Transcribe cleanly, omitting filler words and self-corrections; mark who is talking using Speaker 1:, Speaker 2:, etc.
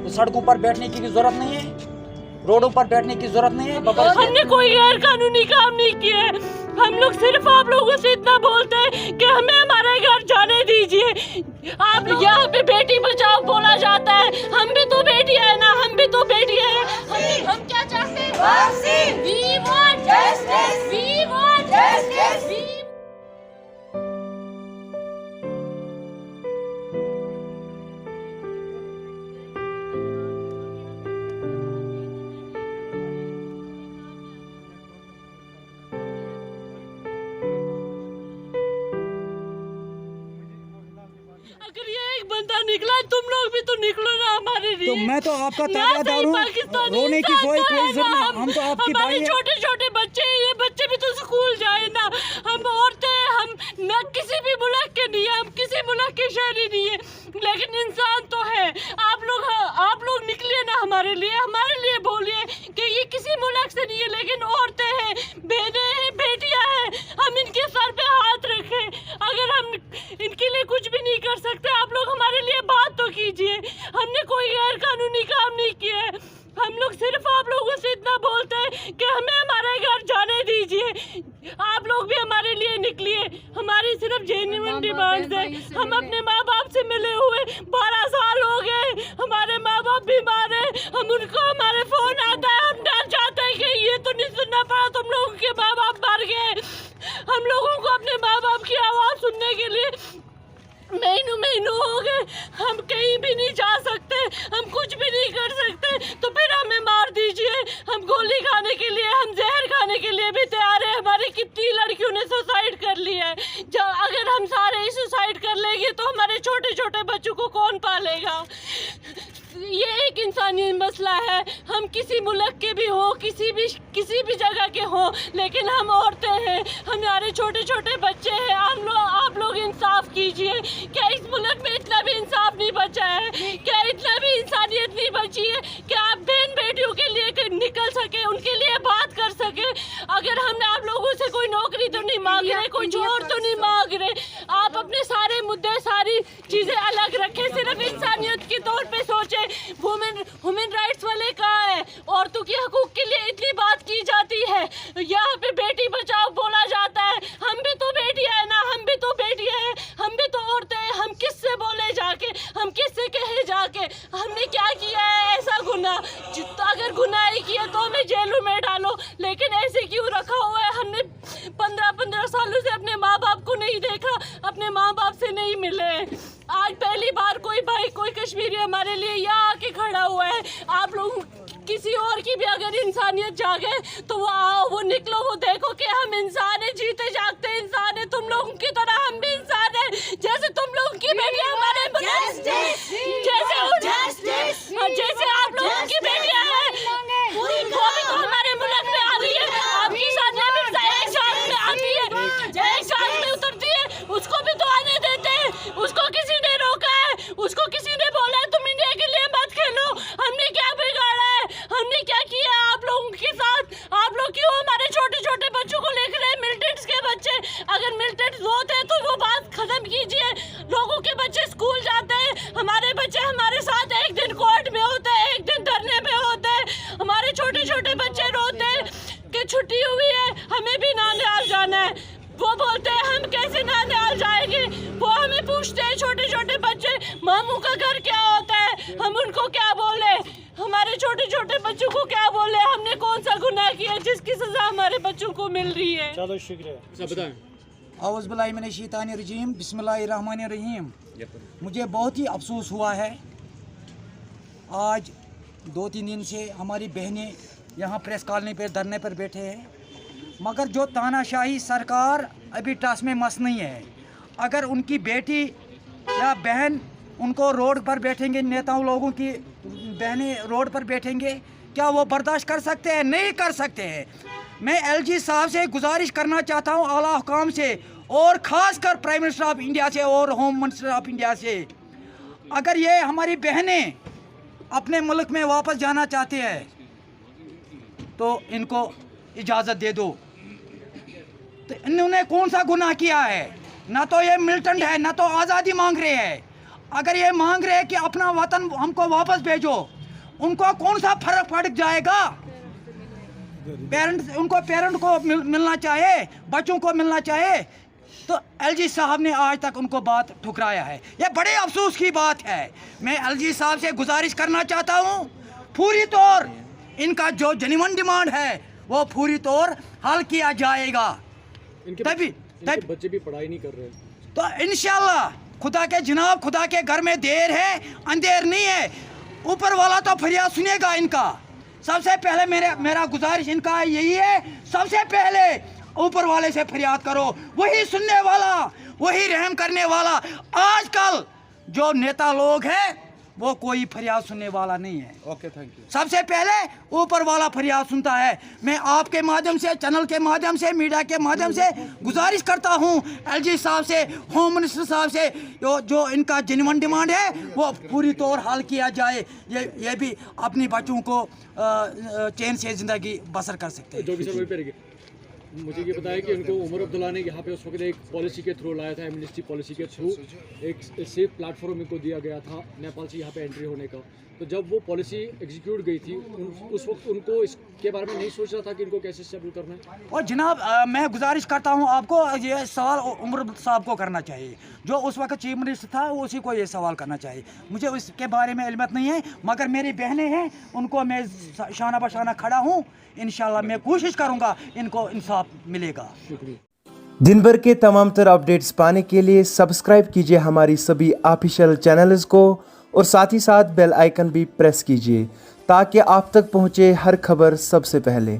Speaker 1: सड़कों पर बैठने की जरूरत नहीं है, रोडों पर बैठने की जरूरत नहीं है।
Speaker 2: हमने कोई गैर कानूनी काम नहीं किया है। हम लोग सिर्फ आप लोगों से इतना बोलते हैं कि हमें हमारे घर जाने दीजिए। आप यहाँ पे बेटी बचाओ बोला जाता है, हम भी तो बेटियां है ना, हम भी तो बेटियां हैं। हम क्या चाहते हैं? We want justice. We want justice. अगर ये एक बंदा निकला, तुम लोग भी तो निकलो ना हमारे लिए।
Speaker 1: तो मैं तो आपका ताबेदार हूँ, रोने की कोई जरूरत नहीं। हम तो आपकी भाई हैं।
Speaker 2: छोटे छोटे बच्चे, ये बच्चे भी तो स्कूल जाए ना। हम औरतें, हम न किसी भी मुल्क के नहीं है, हम किसी मुल्क के शहरी नहीं है, लेकिन इंसान तो है। आप लोग निकलिए ना हमारे लिए बोलिए कि ये किसी मुल्क से नहीं है, लेकिन औरतें हैं, बहनें हैं, बेटियां हैं। हम इनके सर पे हाथ रखें। अगर हम इनके लिए कुछ भी नहीं कर सकते, आप लोग हमारे लिए बात तो कीजिए। हमने कोई गैर कानूनी काम नहीं किया है। हम लोग सिर्फ आप लोगों से इतना बोलते हैं कि हमें हमारे घर जाने दीजिए। आप लोग भी हमारे लिए निकलिए। हमारी सिर्फ जेन्युइन डिमांड्स है। हम अपने माँ बाप से मिले हुए 12 साल हो गए। हमारे माँ बाप बीमार है, हम उनको, हमारे फोन आता है, हम डर जाते हैं कि ये तो नहीं सुनना पड़ा, तुम लोगों के माँ बाप मर गए। हम लोगों को अपने माँ बाप की आवाज़ सुनने के लिए महीनों हो गए। हम कहीं भी नहीं जा सकते, हम कुछ भी नहीं कर सकते, तो फिर हमें मार दीजिए। हम गोली खाने के लिए, हम जहर खाने के लिए भी तैयार है। हमारी कितनी लड़कियों ने सुसाइड कर लिया है। जब अगर हम सारे ही सुसाइड कर लेंगे तो हमारे छोटे छोटे बच्चों को कौन पालेगा? ये एक इंसानी मसला है। हम किसी मुल्क के भी हो, किसी भी जगह के हो, लेकिन हम औरतें हैं, हमारे छोटे छोटे बच्चे हैं। आप लोग इंसाफ कीजिए। क्या इस मुल्क में इतना भी इंसाफ नहीं बचा है? क्या इतना भी इंसानियत नहीं बची है कि आप बहन बेटियों के लिए निकल सके, उनके लिए बात कर सके? अगर हम आप लोगों से कोई नौकरी तो नहीं मांग रहे, कोई जोर तो नहीं मांग रहे। आप अपने सारे मुद्दे, सारी चीजें अलग रखें, सिर्फ इंसानियत के तौर पे सोचे। ह्यूमन राइट्स वाले कहाँ है? औरतों के हकूक के लिए इतनी बात की जाती है, यहाँ पे बेटी बचाओ बोला जाता है। हम भी तो बेटियां है ना, हम भी तो बेटियां हैं, हम भी तो औरतें हैं। हम किससे बोले जाके, हम किससे कहे जाके? हमने क्या किया है ऐसा गुनाह? अगर गुनाह ही किया तो हमें जेलों में डालो, लेकिन ऐसे क्यों रखा हुआ है? हमने 15 सालों से अपने माँ बाप को नहीं देखा, अपने माँ बाप से नहीं मिले। आज पहली बार कोई भाई, कोई कश्मीरी हमारे लिए यहाँ आके खड़ा हुआ है। आप लोग किसी और की भी अगर इंसानियत जागे तो वो आओ, वो निकलो, वो देखो कि हम इंसान हैं, जीते जागते इंसान हैं। तुम लोगों की तरह हम भी इंसान हैं। जैसे तुम लोगों की बेटियां हमारे जैसे आप लोगों की बेटियां हैं, वो भी तो हमारे मुल्क में आ रही है। आपकी शादियां भी एक साल में आती है, एक साल में उतरती है, उसको भी तो आने देते हैं। उसको किसी ने रोका है? उसको किसी ने बोला है तुम इंडिया के लिए मत खेलो? हमने क्या बिगाड़ा है? हमने क्या किया आप लोगों के साथ? आप लोग क्यों हमारे छोटे छोटे बच्चों को लेकर रहे? मिलिटेंट्स के बच्चे, अगर मिलिटेंट्स होते हैं तो वो बात खत्म कीजिए। लोगों के बच्चे स्कूल जाते हैं, हमारे बच्चे हमारे साथ एक दिन कोर्ट में होते हैं, एक दिन धरने में होते हैं। हमारे छोटे छोटे बच्चे रोते हैं कि छुट्टी हुई है, हमें भी नानिहाल जाना है। वो बोलते हैं हम कैसे नानिहाल जाएंगे? वो हमें पूछते हैं छोटे छोटे बच्चे, मामू का घर क्या होता है? हम उनको क्या बोले? हमारे छोटे छोटे बच्चों को क्या बोले? हमने कौन सा गुनाह किया जिसकी सजा हमारे बच्चों को मिल रही है?
Speaker 3: चलो शुक्रिया। बताएं।
Speaker 1: औज़ुबिल्लाहिमिनश्शैतानिर्रजीम, बिस्मिल्लाहिर्रहमानिर्रहीम। मुझे बहुत ही अफसोस हुआ है। आज 2-3 दिन से हमारी बहनें यहाँ प्रेस कॉलोनी पर धरने पर बैठे हैं, मगर जो तानाशाही सरकार अभी टस में मस नहीं है। अगर उनकी बेटी या बहन उनको रोड पर बैठेंगे, नेताओं लोगों की बहनें रोड पर बैठेंगे, क्या वो बर्दाश्त कर सकते हैं? नहीं कर सकते हैं। मैं एलजी साहब से गुजारिश करना चाहता हूँ, आला हुकाम से, और ख़ासकर प्राइम मिनिस्टर ऑफ इंडिया से और होम मिनिस्टर ऑफ इंडिया से, अगर ये हमारी बहनें अपने मुल्क में वापस जाना चाहते हैं तो इनको इजाज़त दे दो। तो इन्होंने कौन सा गुनाह किया है? ना तो ये मिलिटेंट है, ना तो आज़ादी मांग रहे हैं। अगर ये मांग रहे हैं कि अपना वतन हमको वापस भेजो, उनको कौन सा फर्क पड़ जाएगा? पेरेंट को मिलना चाहिए, बच्चों को मिलना चाहिए। तो एलजी साहब ने आज तक उनको बात ठुकराया है। ये बड़े अफसोस की बात है। मैं एलजी साहब से गुजारिश करना चाहता हूँ, पूरी तौर इनका जो जेन्युइन डिमांड है वो पूरी तौर हल किया जाएगा। तभी
Speaker 3: बच्चे भी पढ़ाई नहीं कर रहे,
Speaker 1: तो इंशाल्लाह खुदा के जनाब, खुदा के घर में देर है अंधेर नहीं है। ऊपर वाला तो फरियाद सुनेगा इनका। सबसे पहले मेरा गुजारिश इनका यही है, सबसे पहले ऊपर वाले से फरियाद करो, वही सुनने वाला, वही रहम करने वाला। आजकल जो नेता लोग हैं वो कोई फरियाद सुनने वाला नहीं है।
Speaker 3: Okay, thank you.
Speaker 1: सबसे पहले ऊपर वाला फरियाद सुनता है। मैं आपके माध्यम से, चैनल के माध्यम से, मीडिया के माध्यम से गुजारिश करता हूं एलजी साहब से, होम मिनिस्टर साहब से, जो इनका जेन्युइन डिमांड है वो पूरी तौर हल किया जाए। ये भी अपने बच्चों को चैन से ज़िंदगी बसर कर सकते हैं।
Speaker 3: जो भी सर वही मुझे ये बताया कि उनको उमर अब्दुल्ला ने यहाँ पे उस वक्त एक पॉलिसी के थ्रू लाया था, एमनेस्टी पॉलिसी के थ्रू एक सेफ प्लेटफॉर्म इनको दिया गया था नेपाल से यहाँ पे एंट्री होने का। तो जब वो पॉलिसी एग्जीक्यूट गई थी उस वक्त उनको इसके बारे में नहीं सोचा था कि इनको कैसे स्टेबल करना है।
Speaker 1: और जनाब मैं गुजारिश करता हूँ आपको, ये सवाल उमर साहब को करना चाहिए। जो उस वक्त चीफ मिनिस्टर था उसी को ये सवाल करना चाहिए। मुझे उसके बारे में इल्मत नहीं है, मगर मेरी बहनें हैं, उनको मैं शाना बशाना खड़ा हूँ। इंशाल्लाह मैं कोशिश करूँगा इनको इंसाफ मिलेगा।
Speaker 4: दिन भर के तमाम तर अपडेट्स पाने के लिए सब्सक्राइब कीजिए हमारी सभी ऑफिशियल चैनल्स को और साथ ही साथ बेल आइकन भी प्रेस कीजिए ताकि आप तक पहुँचे हर खबर सबसे पहले।